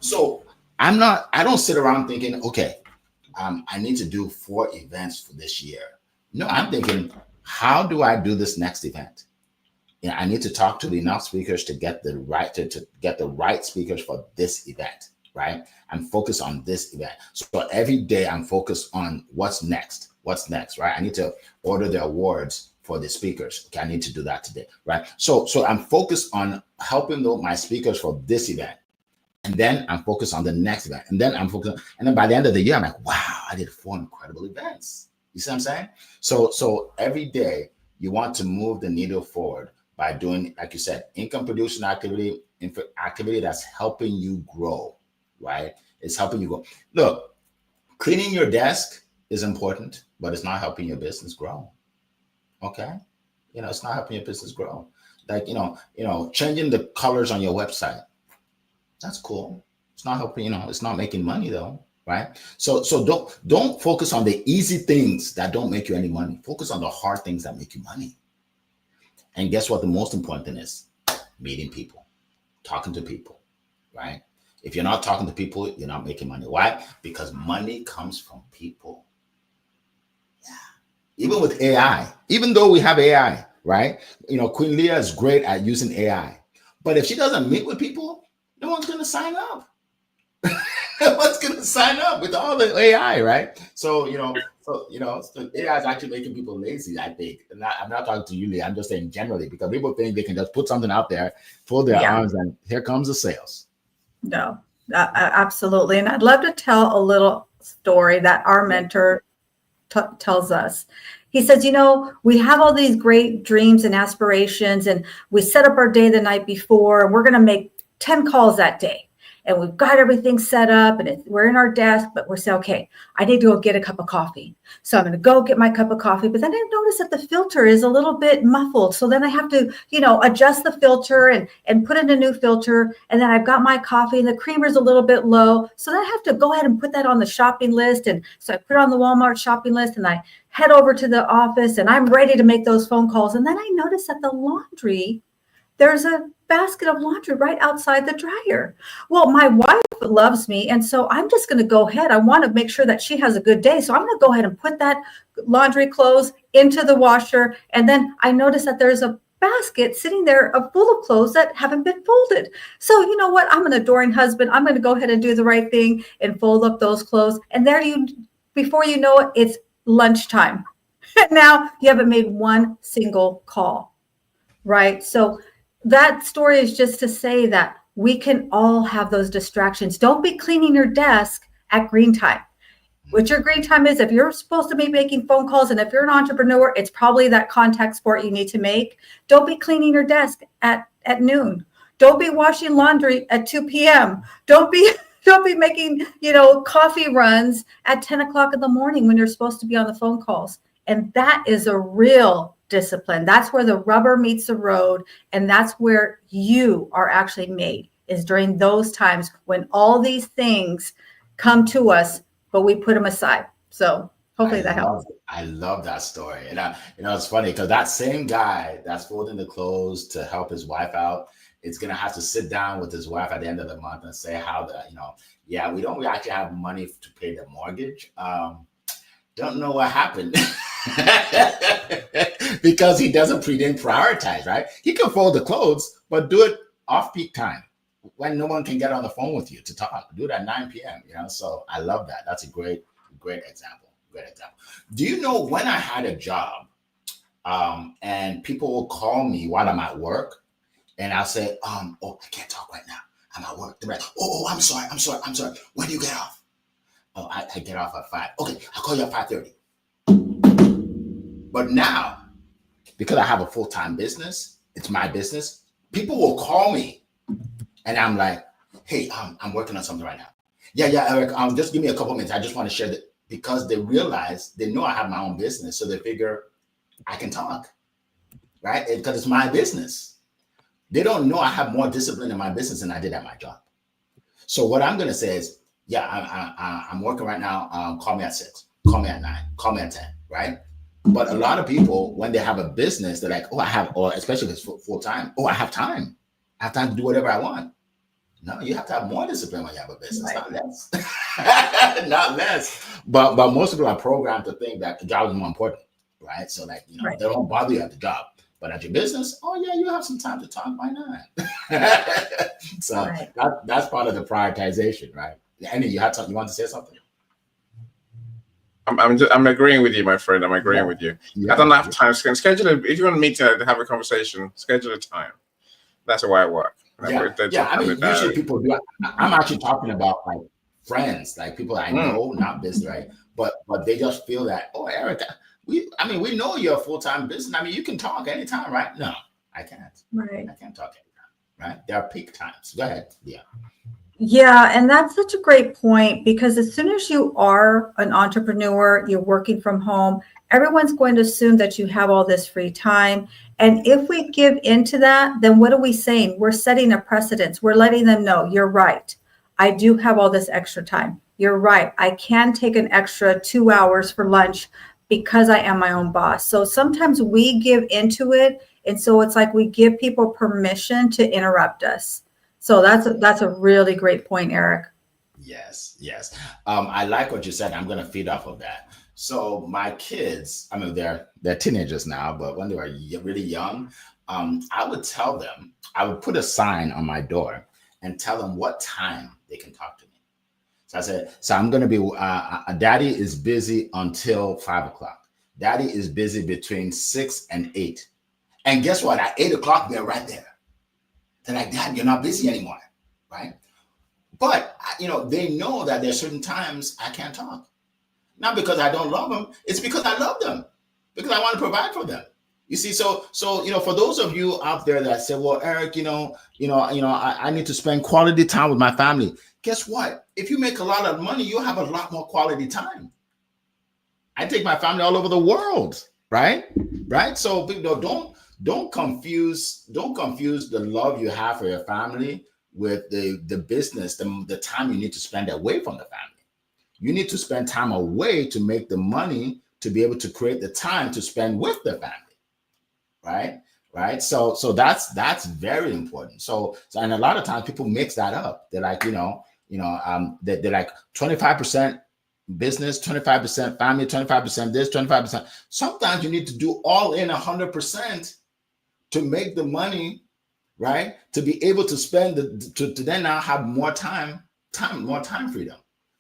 So I don't sit around thinking, okay, I need to do 4 events for this year. No, I'm thinking, how do I do this next event? I need to talk to enough speakers to get the right to get the right speakers for this event, right? I'm focused on this event. So every day I'm focused on what's next, right? I need to order the awards for the speakers. Okay, I need to do that today, right? So I'm focused on helping my speakers for this event. And then I'm focused on the next event. And then and then by the end of the year, I'm like, wow, I did 4 incredible events. You see what I'm saying? So every day you want to move the needle forward by doing, like you said, income producing activity that's helping you grow, right? It's helping you grow. Look, cleaning your desk is important, but it's not helping your business grow. Okay? It's not helping your business grow. Like, changing the colors on your website. That's cool. It's not helping, it's not making money though, right? So don't focus on the easy things that don't make you any money. Focus on the hard things that make you money. And guess what the most important thing is? Meeting people, talking to people, right? If you're not talking to people, you're not making money. Why? Because money comes from people. Yeah. Even with AI, even though we have AI, right? Queen Leah is great at using AI. But if she doesn't meet with people, no one's going to sign up. No one's going to sign up with all the AI, right? So the AI is actually making people lazy, I think. I'm not talking to you, Leah. I'm just saying generally, because people think they can just put something out there, fold their arms, and here comes the sales. No, absolutely. And I'd love to tell a little story that our mentor tells us. He says, we have all these great dreams and aspirations, and we set up our day the night before, and we're going to make 10 calls that day. And we've got everything set up, and we're in our desk, but we're saying, okay, I need to go get a cup of coffee. So I'm going to go get my cup of coffee. But then I notice that the filter is a little bit muffled. So then I have to, adjust the filter and put in a new filter. And then I've got my coffee and the creamer's a little bit low. So then I have to go ahead and put that on the shopping list. And so I put it on the Walmart shopping list, and I head over to the office, and I'm ready to make those phone calls. And then I notice that the laundry, there's a basket of laundry right outside the dryer. Well, my wife loves me, and so I'm just going to go ahead. I want to make sure that she has a good day. So I'm going to go ahead and put that laundry clothes into the washer. And then I notice that there's a basket sitting there full of clothes that haven't been folded. So you know what? I'm an adoring husband. I'm going to go ahead and do the right thing and fold up those clothes. And before you know it, it's lunchtime. Now you haven't made one single call, right? So that story is just to say that we can all have those distractions. Don't be cleaning your desk at green time. What your green time is, if you're supposed to be making phone calls, and if you're an entrepreneur, it's probably that contact sport you need to make. Don't be cleaning your desk at noon. Don't be washing laundry at 2 p.m. Don't be making, coffee runs at 10 o'clock in the morning when you're supposed to be on the phone calls. And that is a real discipline. That's where the rubber meets the road. And that's where you are actually made, is during those times when all these things come to us, but we put them aside. So hopefully that helps. I love that story. And it's funny because that same guy that's folding the clothes to help his wife out, it's going to have to sit down with his wife at the end of the month and say how we don't actually have money to pay the mortgage. Don't know what happened. Because he didn't prioritize, right? He can fold the clothes, but do it off peak time when no one can get on the phone with you to talk. Do it at 9 p.m. So I love that. That's a great example. Do you know when I had a job and people will call me while I'm at work, and I'll say, I can't talk right now. I'm at work. They're like, I'm sorry. When do you get off? Oh, I get off at 5. Okay, I'll call you at 5:30. But now, because I have a full-time business, it's my business, people will call me and I'm like, hey, I'm working on something right now. Yeah, Eric, just give me a couple minutes. I just want to share that, because they know I have my own business. So they figure I can talk, right? Because it's my business. They don't know I have more discipline in my business than I did at my job. So what I'm going to say is, I'm working right now. Call me at 6, call me at 9, call me at 10, right? But a lot of people, when they have a business, they're like, or especially if it's full time, I have time. I have time to do whatever I want. No, you have to have more discipline when you have a business, right? Not less. Not less. But most people are programmed to think that the job is more important. right? So like, Right. they don't bother you at the job. But at your business, oh yeah, you have some time to talk. Why not? So Right. that's part of the prioritization, right? Andy, you want to say something? I'm agreeing with you, my friend. I'm agreeing Yeah. with you. Yeah. I don't have time. Schedule it. If you want me to have a conversation, schedule a time. That's the way I work. Yeah. I mean, usually people do. I'm actually talking about like friends, like people I know, not business, right? But they just feel that, oh, Eric, we know you're a full-time business. I mean, you can talk anytime, right? No, I can't. Right. I can't talk anytime, right? There are peak times. Go ahead. Yeah. Yeah, and that's such a great point, because as soon as you are an entrepreneur, you're working from home, everyone's going to assume that you have all this free time. And if we give into that, then what are we saying? We're setting a precedence. We're letting them know, you're right. I do have all this extra time. You're right. I can take an extra 2 hours for lunch because I am my own boss. So sometimes we give into it. And so it's like we give people permission to interrupt us. So that's a really great point, Eric. Yes. I like what you said. I'm going to feed off of that. So my kids, I mean, they're teenagers now, but when they were really young, I would tell them, I would put a sign on my door and tell them what time they can talk to me. So I said, so I'm going to be, Daddy is busy until 5:00. Daddy is busy between 6 and 8. And guess what? At 8:00, they're right there. They're like, Dad, you're not busy anymore, right? But, they know that there's certain times I can't talk. Not because I don't love them. It's because I love them, because I want to provide for them. You see, so for those of you out there that say, well, Eric, I need to spend quality time with my family. Guess what? If you make a lot of money, you'll have a lot more quality time. I take my family all over the world, right? So don't confuse the love you have for your family with the business, the time you need to spend away from the family. You need to spend time away to make the money to be able to create the time to spend with the family, right? So that's very important. So and a lot of times people mix that up. They're like, they're like 25% business, 25% family, 25% this, 25%. Sometimes you need to do all in 100% to make the money, right? To be able to spend to then now have more time freedom,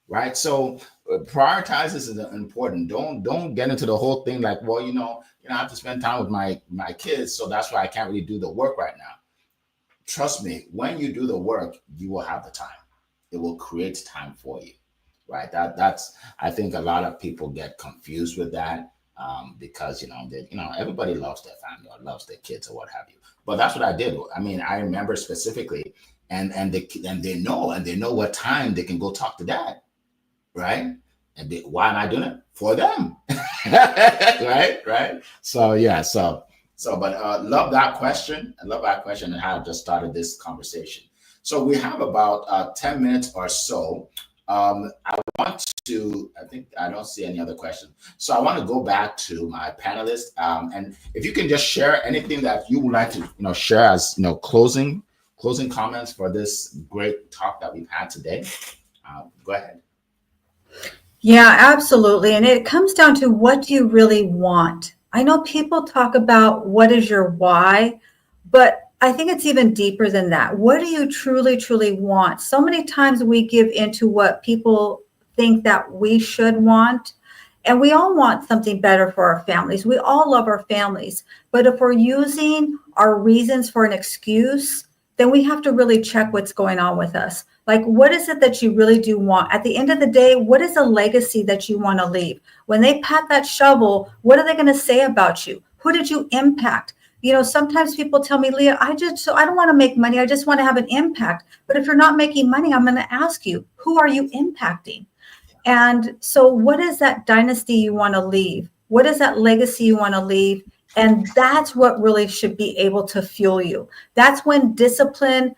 right? So prioritize this is important. Don't get into the whole thing like, well, I have to spend time with my kids, so that's why I can't really do the work right now. Trust me, when you do the work, you will have the time. It will create time for you, right? That's I think a lot of people get confused with that. Because everybody loves their family or loves their kids or what have you. But that's what I did. I mean, I remember specifically, and they know what time they can go talk to Dad, right? And why am I doing it? For them, right? So yeah, but love that question. I love that question and how I just started this conversation. So we have about 10 minutes or so. I think I don't see any other questions. So I want to go back to my panelists. And if you can just share anything that you would like to, share as, closing comments for this great talk that we've had today. Go ahead. Yeah, absolutely. And it comes down to, what do you really want? I know people talk about what is your why, but I think it's even deeper than that. What do you truly, truly want? So many times we give into what people think that we should want. And we all want something better for our families. We all love our families. But if we're using our reasons for an excuse, then we have to really check what's going on with us. Like, what is it that you really do want? At the end of the day, what is a legacy that you want to leave? When they pat that shovel, what are they going to say about you? Who did you impact? Sometimes people tell me, Leah, I don't want to make money. I just want to have an impact. But if you're not making money, I'm going to ask you, who are you impacting? And so what is that dynasty you want to leave? What is that legacy you want to leave? And that's what really should be able to fuel you. That's when discipline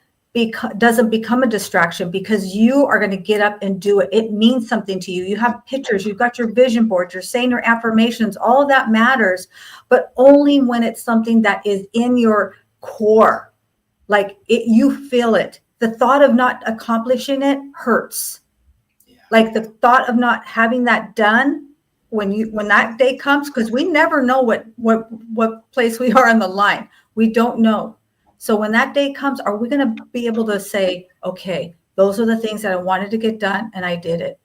doesn't become a distraction, because you are going to get up and do it. It means something to you. You have pictures, you've got your vision board, you're saying your affirmations, all of that matters, but only when it's something that is in your core. Like you feel it. The thought of not accomplishing it hurts. Like the thought of not having that done when that day comes, because we never know what place we are on the line. We don't know. So when that day comes, are we going to be able to say, okay, those are the things that I wanted to get done and I did it.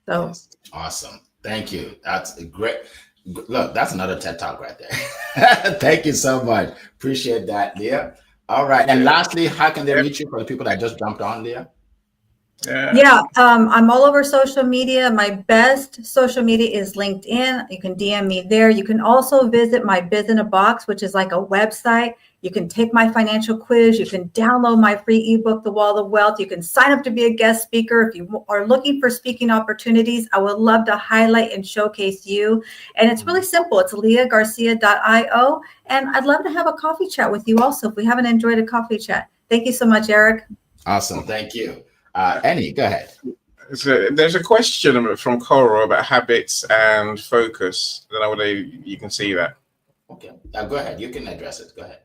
So Yes. Awesome. Thank you. That's a great. Look, that's another TED Talk right there. Thank you so much. Appreciate that, Leah. All right. And lastly, how can they reach you for the people that just jumped on, Leah? yeah, I'm all over social media. My best social media is LinkedIn. You can DM me there. You can also visit my Biz in a Box, which is like a website. You can take my financial quiz. You can download my free ebook, The Wall of Wealth. You can sign up to be a guest speaker. If you are looking for speaking opportunities, I would love to highlight and showcase you. And it's really simple. It's leahgarcia.io. And I'd love to have a coffee chat with you also if we haven't enjoyed a coffee chat. Thank you so much, Eric. Awesome. Thank you. Annie, go ahead. So there's a question from Coro about habits and focus. I don't know whether you can see that. Okay. Go ahead. You can address it. Go ahead.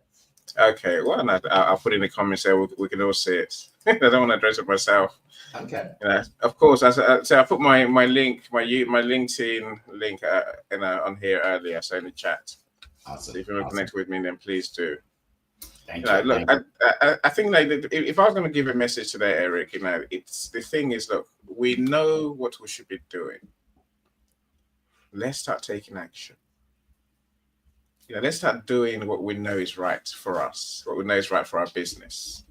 Okay. Well, I'll put in the comments there. We can all see it. I don't want to address it myself. Okay. Of course. So I put my link, my LinkedIn link, on here earlier. So in the chat. Awesome. So if you want to connect with me, then please do. Thank you. Look, I think like if I was going to give a message today, Eric, it's the thing is, look, we know what we should be doing. Let's start taking action. Let's start doing what we know is right for us, what we know is right for our business.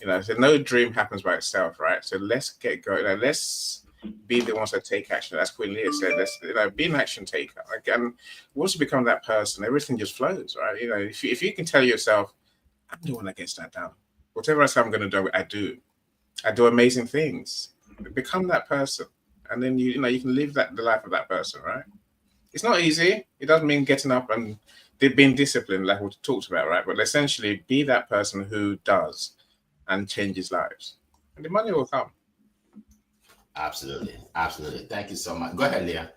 So no dream happens by itself, right? So let's get going. Let's be the ones that take action. That's Queen Leah said. Let's be an action taker. And once you become that person, everything just flows, right? If you can tell yourself, I'm the one that gets that done. Whatever I say I'm going to do, I do. I do amazing things. Become that person, and then you can live the life of that person, right? It's not easy. It doesn't mean getting up and being disciplined, like we talked about, right? But essentially, be that person who does and changes lives, and the money will come. Absolutely. Absolutely. Thank you so much. Go ahead, Leah.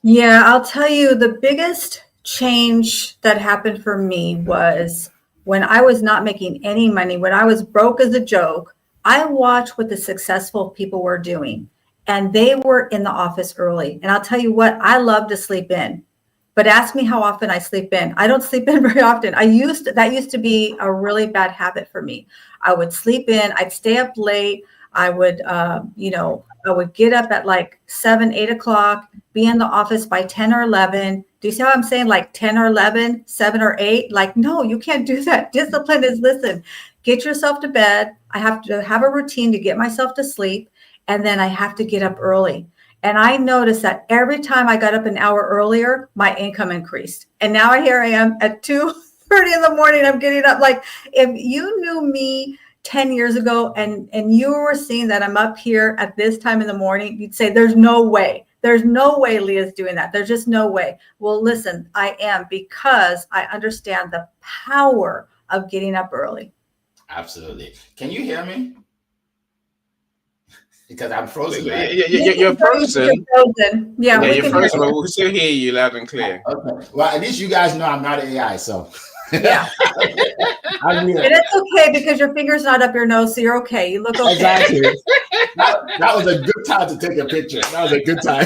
Yeah, I'll tell you the biggest change that happened for me was when I was not making any money, when I was broke as a joke. I watched what the successful people were doing, and they were in the office early. And I'll tell you what, I love to sleep in, but ask me how often I sleep in. I don't sleep in very often. That used to be a really bad habit for me. I would sleep in, I'd stay up late. I would, I would get up at like 7, 8 o'clock, be in the office by 10 or 11. Do you see how I'm saying like 10 or 11, 7 or 8? Like, no, you can't do that. Discipline is, listen, get yourself to bed. I have to have a routine to get myself to sleep. And then I have to get up early. And I noticed that every time I got up an hour earlier, my income increased. And now here I am at 2:30 in the morning. I'm getting up. Like, if you knew me 10 years ago and you were seeing that I'm up here at this time in the morning, you'd say, there's no way. There's no way Leah's doing that. There's just no way. Well, listen, I am, because I understand the power of getting up early. Absolutely. Can you hear me? Because I'm frozen. Yeah, right? you're frozen. You're frozen. Yeah, we you're can frozen, hear but you. we'll still hear you loud and clear. Okay. Well, at least you guys know I'm not an AI, so. Yeah. I'm here. And it's okay because your finger's not up your nose, so you're okay. You look okay. Exactly. That was a good time to take a picture. That was a good time.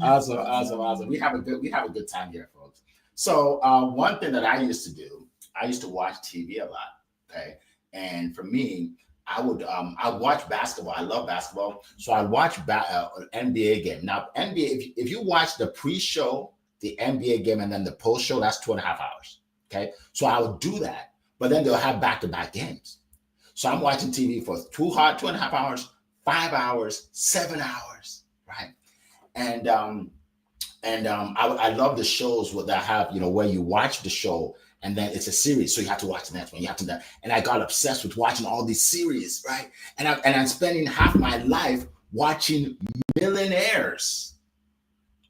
Awesome. We have a good time here, folks. So one thing that I used to do, I used to watch TV a lot. Okay, and for me, I watch basketball. I love basketball, so I watch an NBA game. Now, NBA, if you watch the pre-show, the NBA game, and then the post-show, that's 2.5 hours. Okay, so I would do that, but then they'll have back-to-back games. So I'm watching TV for 2.5 hours, 5 hours, 7 hours, right? And I love the shows that have, where you watch the show and then it's a series, so you have to watch the next one. You have to, and I got obsessed with watching all these series, right? And I'm spending half my life watching millionaires.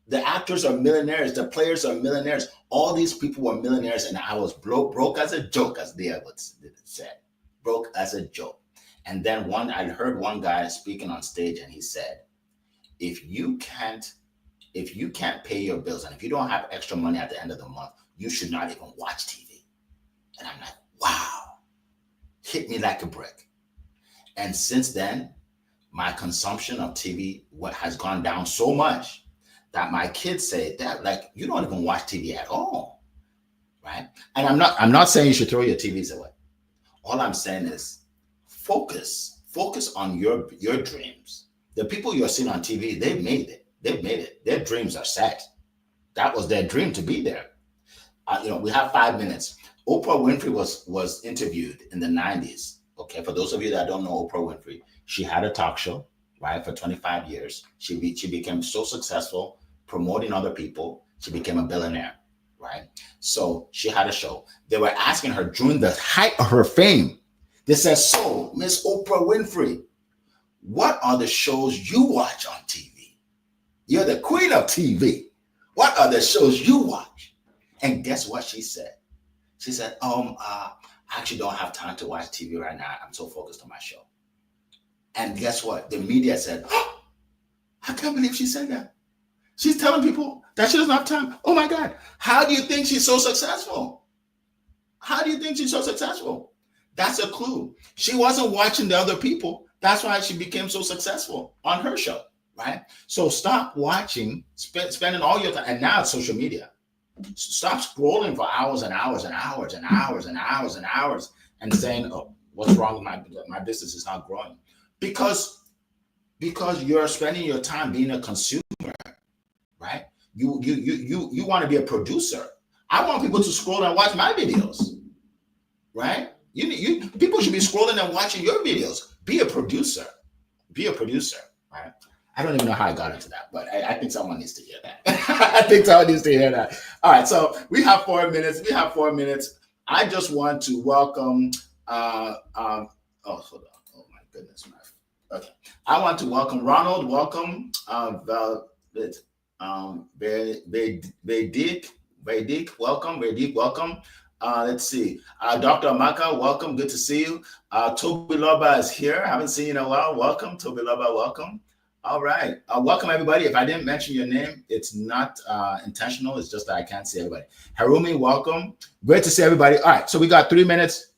The actors are millionaires. The players are millionaires. All these people were millionaires, and I was broke as a joke, as Leah said, broke as a joke. And then I heard one guy speaking on stage, and he said, if you can't pay your bills, and if you don't have extra money at the end of the month, you should not even watch TV. And I'm like, wow, hit me like a brick. And since then, my consumption of TV has gone down so much that my kids say, Dad, like, you don't even watch TV at all, right? And I'm not saying you should throw your TVs away. All I'm saying is focus on your dreams. The people you're seeing on TV, they've made it. Their dreams are set. That was their dream to be there. We have 5 minutes. Oprah Winfrey was interviewed in the 90s. Okay, for those of you that don't know Oprah Winfrey, she had a talk show, right, for 25 years. She became so successful promoting other people. She became a billionaire, right? So she had a show. They were asking her during the height of her fame. They said, so, Miss Oprah Winfrey, what are the shows you watch on TV? You're the queen of TV. What are the shows you watch? And guess what she said? She said, I actually don't have time to watch TV right now. I'm so focused on my show. And guess what? The media said, oh, I can't believe she said that. She's telling people that she doesn't have time. Oh my God. How do you think she's so successful? How do you think she's so successful? That's a clue. She wasn't watching the other people. That's why she became so successful on her show, right? So stop watching, spending all your time. And now it's social media. Stop scrolling for hours and hours and hours and hours and hours and hours and saying, oh, what's wrong with my business is not growing? Because you're spending your time being a consumer, right? You want to be a producer. I want people to scroll and watch my videos, right? People should be scrolling and watching your videos. Be a producer. Be a producer, right? I don't even know how I got into that, but I think someone needs to hear that. I think someone needs to hear that. All right, so we have 4 minutes. I just want to welcome. Hold on. Oh my goodness, okay. I want to welcome Ronald. Welcome, Vedic. Welcome. Let's see. Dr. Amaka, welcome. Good to see you. Toby Loba is here. I haven't seen you in a while. Welcome, Toby Loba. Welcome. All right. Welcome, everybody. If I didn't mention your name, it's not intentional. It's just that I can't see everybody. Harumi, welcome. Great to see everybody. All right. So we got 3 minutes.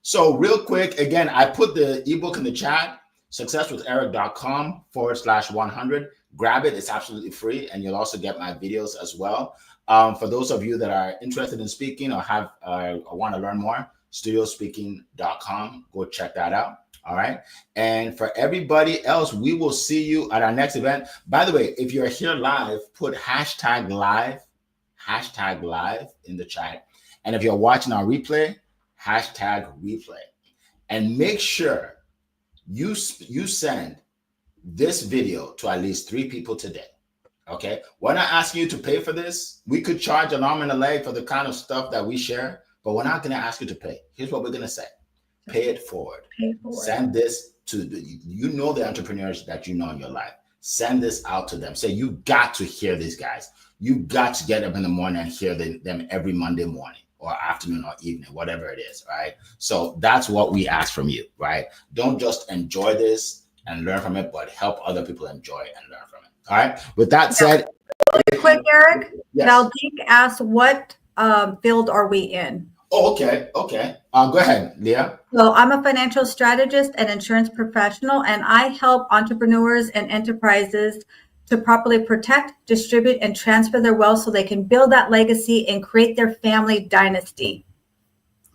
So real quick, again, I put the ebook in the chat, successwitheric.com/100. Grab it. It's absolutely free. And you'll also get my videos as well. For those of you that are interested in speaking or want to learn more, studiospeaking.com. Go check that out. All right. And for everybody else, we will see you at our next event. By the way, if you're here live, put hashtag live in the chat. And if you're watching our replay, hashtag replay. And make sure you send this video to at least 3 people today. Okay. We're not asking you to pay for this. We could charge an arm and a leg for the kind of stuff that we share, but we're not going to ask you to pay. Here's what we're going to say. Pay it forward. Send this to the entrepreneurs that you know in your life. Send this out to them. Say, you got to hear these guys. You got to get up in the morning and hear them every Monday morning or afternoon or evening, whatever it is, right? So that's what we ask from you, right? Don't just enjoy this and learn from it, but help other people enjoy and learn from it. All right. With that said. Quick, Eric. Yes. Valdeek asked, what field are we in? Oh, okay. Go ahead, Leah. So I'm a financial strategist and insurance professional, and I help entrepreneurs and enterprises to properly protect, distribute, and transfer their wealth so they can build that legacy and create their family dynasty.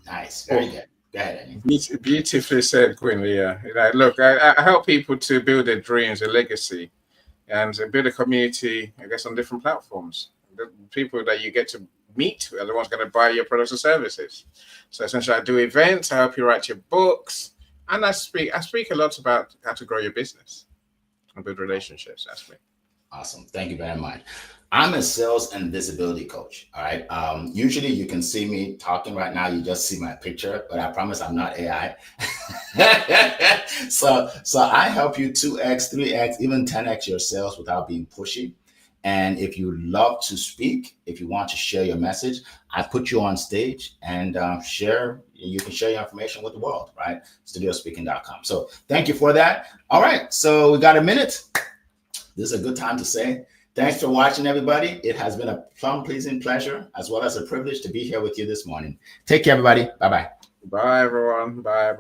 Nice. Very good. Go ahead, Annie. Beautifully said, Queen Leah. Look, I help people to build their dreams, a legacy, and build a community, I guess, on different platforms. The people that you get to meet are the ones going to buy your products and services. So essentially, I do events, I help you write your books, and I speak a lot about how to grow your business and build relationships. That's me. Awesome. Thank you very much. I'm a sales and visibility coach. All right. Usually you can see me talking right now. You just see my picture, but I promise I'm not AI. So I help you 2x, 3x, even 10x your sales without being pushy. And if you love to speak, if you want to share your message, I put you on stage and you can share your information with the world, right? Studiospeaking.com. So thank you for that. All right. So we got a minute. This is a good time to say thanks for watching, everybody. It has been a plum-pleasing pleasure as well as a privilege to be here with you this morning. Take care, everybody. Bye-bye. Bye, everyone. Bye.